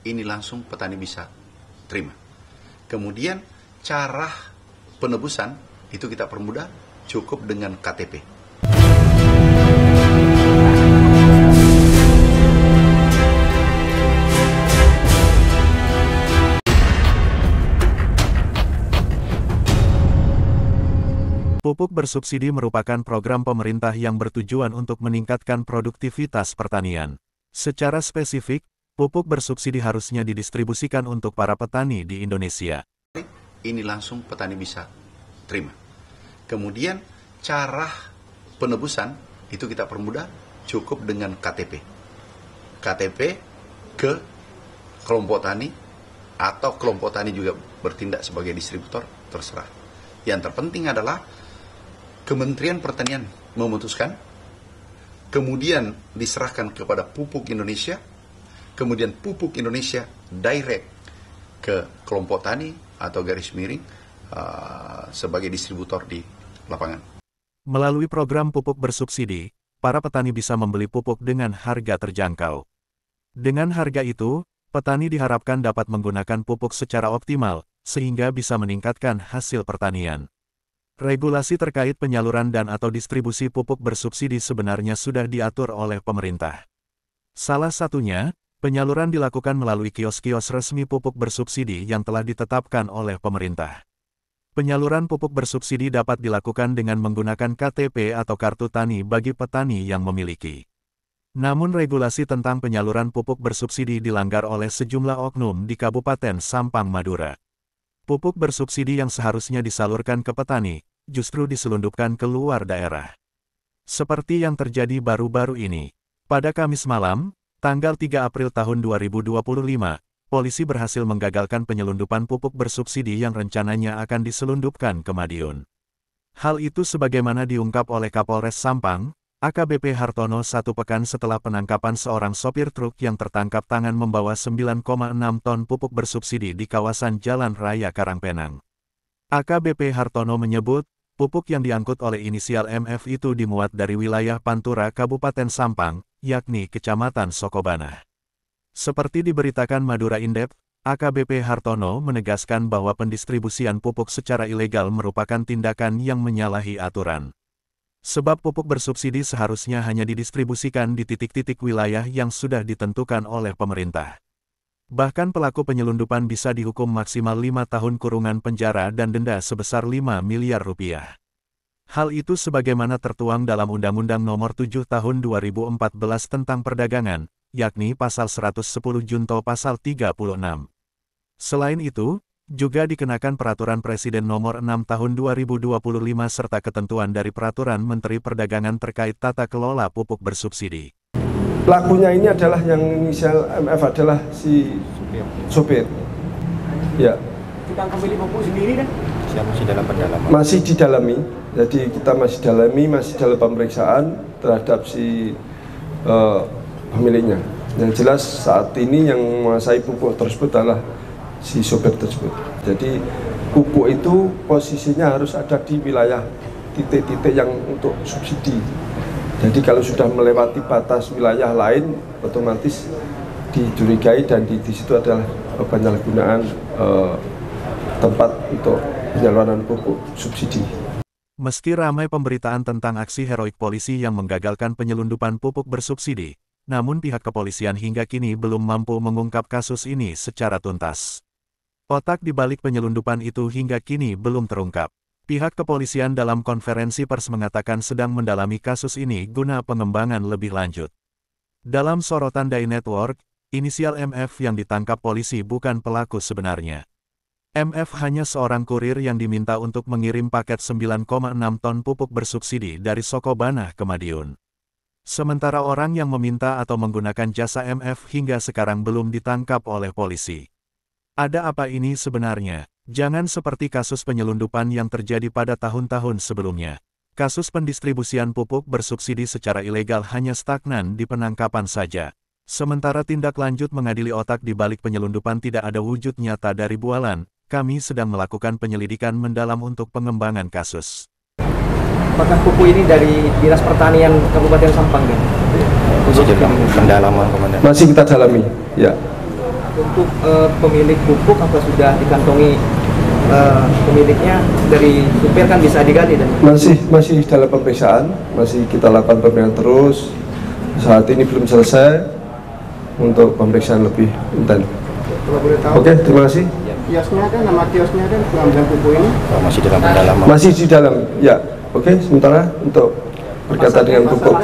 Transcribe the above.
ini langsung petani bisa terima. Kemudian cara penebusan itu kita permudah, cukup dengan KTP. Pupuk bersubsidi merupakan program pemerintah yang bertujuan untuk meningkatkan produktivitas pertanian. Secara spesifik, pupuk bersubsidi harusnya didistribusikan untuk para petani di Indonesia. Ini langsung petani bisa terima. Kemudian cara penebusan itu kita permudah, cukup dengan KTP. KTP ke kelompok tani, atau kelompok tani juga bertindak sebagai distributor, terserah. Yang terpenting adalah Kementerian Pertanian memutuskan, kemudian diserahkan kepada Pupuk Indonesia, kemudian Pupuk Indonesia direct ke kelompok tani atau garis miring sebagai distributor di lapangan. Melalui program pupuk bersubsidi, para petani bisa membeli pupuk dengan harga terjangkau. Dengan harga itu, petani diharapkan dapat menggunakan pupuk secara optimal, sehingga bisa meningkatkan hasil pertanian. Regulasi terkait penyaluran dan atau distribusi pupuk bersubsidi sebenarnya sudah diatur oleh pemerintah. Salah satunya, penyaluran dilakukan melalui kios-kios resmi pupuk bersubsidi yang telah ditetapkan oleh pemerintah. Penyaluran pupuk bersubsidi dapat dilakukan dengan menggunakan KTP atau kartu tani bagi petani yang memiliki. Namun regulasi tentang penyaluran pupuk bersubsidi dilanggar oleh sejumlah oknum di Kabupaten Sampang, Madura. Pupuk bersubsidi yang seharusnya disalurkan ke petani, justru diselundupkan ke luar daerah. Seperti yang terjadi baru-baru ini. Pada Kamis malam, tanggal 3 April tahun 2025, polisi berhasil menggagalkan penyelundupan pupuk bersubsidi yang rencananya akan diselundupkan ke Madiun. Hal itu sebagaimana diungkap oleh Kapolres Sampang, AKBP Hartono, satu pekan setelah penangkapan seorang sopir truk yang tertangkap tangan membawa 9,6 ton pupuk bersubsidi di kawasan Jalan Raya Karangpenang. AKBP Hartono menyebut, pupuk yang diangkut oleh inisial MF itu dimuat dari wilayah Pantura Kabupaten Sampang, yakni Kecamatan Sokobana. Seperti diberitakan Madura Indep, AKBP Hartono menegaskan bahwa pendistribusian pupuk secara ilegal merupakan tindakan yang menyalahi aturan. Sebab pupuk bersubsidi seharusnya hanya didistribusikan di titik-titik wilayah yang sudah ditentukan oleh pemerintah. Bahkan pelaku penyelundupan bisa dihukum maksimal 5 tahun kurungan penjara dan denda sebesar 5 miliar rupiah. Hal itu sebagaimana tertuang dalam Undang-Undang Nomor 7 Tahun 2014 tentang Perdagangan, yakni Pasal 110 Junto Pasal 36. Selain itu, juga dikenakan Peraturan Presiden Nomor 6 Tahun 2025 serta ketentuan dari Peraturan Menteri Perdagangan terkait tata kelola pupuk bersubsidi. Pelakunya ini adalah yang inisial MF adalah si sopir. Ya. Kita pemilik pupuk sendiri kan? Masih dalam pendalaman. Masih didalami. Jadi kita masih dalami, masih dalam pemeriksaan terhadap si pemiliknya. Yang jelas saat ini yang menguasai pupuk tersebut adalah si sopir tersebut. Jadi pupuk itu posisinya harus ada di wilayah titik-titik yang untuk subsidi. Jadi kalau sudah melewati batas wilayah lain, otomatis dicurigai dan di situ adalah penyalahgunaan tempat untuk penyaluran pupuk subsidi. Meski ramai pemberitaan tentang aksi heroik polisi yang menggagalkan penyelundupan pupuk bersubsidi, namun pihak kepolisian hingga kini belum mampu mengungkap kasus ini secara tuntas. Otak di balik penyelundupan itu hingga kini belum terungkap. Pihak kepolisian dalam konferensi pers mengatakan sedang mendalami kasus ini guna pengembangan lebih lanjut. Dalam sorotan Day Network, inisial MF yang ditangkap polisi bukan pelaku sebenarnya. MF hanya seorang kurir yang diminta untuk mengirim paket 9,6 ton pupuk bersubsidi dari Sokobana ke Madiun. Sementara orang yang meminta atau menggunakan jasa MF hingga sekarang belum ditangkap oleh polisi. Ada apa ini sebenarnya? Jangan seperti kasus penyelundupan yang terjadi pada tahun-tahun sebelumnya. Kasus pendistribusian pupuk bersubsidi secara ilegal hanya stagnan di penangkapan saja. Sementara tindak lanjut mengadili otak di balik penyelundupan tidak ada wujud nyata dari bualan, kami sedang melakukan penyelidikan mendalam untuk pengembangan kasus. Apakah pupuk ini dari Dinas Pertanian Kabupaten Sampang? Masih dalam pendalaman, Komandan. Masih kita dalami, ya. Untuk pemilik pupuk apa sudah dikantongi pemiliknya, dari supir kan bisa digali dan masih dalam pemeriksaan, masih kita lakukan pemeriksaan terus. Saat ini belum selesai untuk pemeriksaan lebih intens. Oke, terima kasih. Kiosnya ada, nama kiosnya ada, pengambilan pupuk ini? Masih dalam pendalaman. Masih di dalam, ya. Oke, sementara untuk berkaitan dengan pupuk.